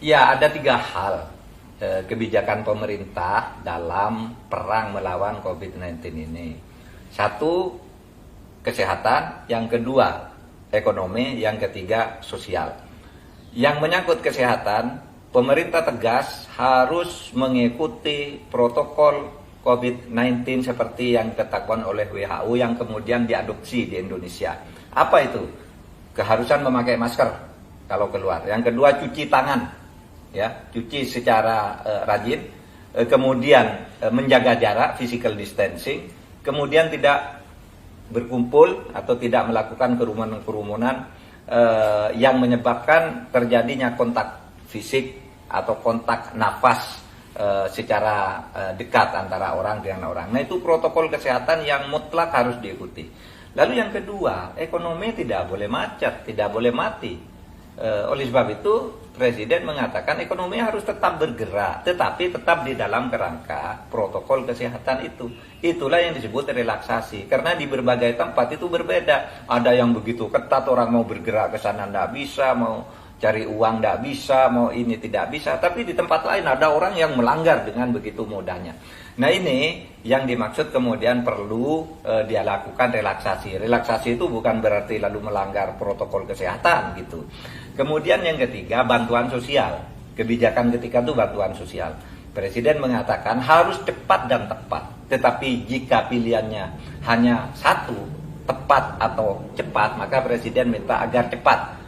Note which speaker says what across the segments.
Speaker 1: Ya, ada tiga hal kebijakan pemerintah dalam perang melawan COVID-19 ini. Satu, kesehatan. Yang kedua, ekonomi. Yang ketiga, sosial. Yang menyangkut kesehatan, pemerintah tegas harus mengikuti protokol COVID-19 seperti yang ditetapkan oleh WHO yang kemudian diadopsi di Indonesia. Apa itu? Keharusan memakai masker kalau keluar. Yang kedua, cuci tangan, ya, cuci secara rajin. Kemudian menjaga jarak, physical distancing. Kemudian tidak berkumpul atau tidak melakukan kerumunan-kerumunan yang menyebabkan terjadinya kontak fisik atau kontak nafas secara dekat antara orang dengan orang. Nah, itu protokol kesehatan yang mutlak harus diikuti. Lalu yang kedua, ekonomi tidak boleh macet, tidak boleh mati. Oleh sebab itu, Presiden mengatakan ekonomi harus tetap bergerak, tetapi tetap di dalam kerangka protokol kesehatan itu. Itulah yang disebut relaksasi. Karena di berbagai tempat itu berbeda. Ada yang begitu ketat, orang mau bergerak ke sana tidak bisa, mau cari uang tidak bisa, mau ini tidak bisa. Tapi di tempat lain ada orang yang melanggar dengan begitu mudahnya. Nah, ini yang dimaksud kemudian perlu dia lakukan relaksasi. Relaksasi itu bukan berarti lalu melanggar protokol kesehatan gitu. Kemudian yang ketiga, bantuan sosial. Kebijakan ketika itu bantuan sosial. Presiden mengatakan harus cepat dan tepat. Tetapi jika pilihannya hanya satu, tepat atau cepat, maka Presiden minta agar cepat.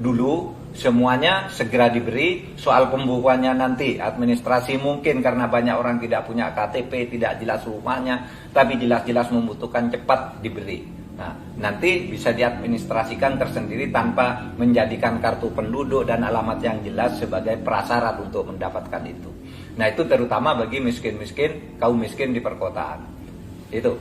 Speaker 1: Dulu semuanya segera diberi, soal pembukuannya nanti. Administrasi mungkin karena banyak orang tidak punya KTP, tidak jelas rumahnya, tapi jelas-jelas membutuhkan cepat diberi. Nah, nanti bisa diadministrasikan tersendiri tanpa menjadikan kartu penduduk dan alamat yang jelas sebagai prasyarat untuk mendapatkan itu. Nah, itu terutama bagi miskin-miskin, kaum miskin di perkotaan. Itu.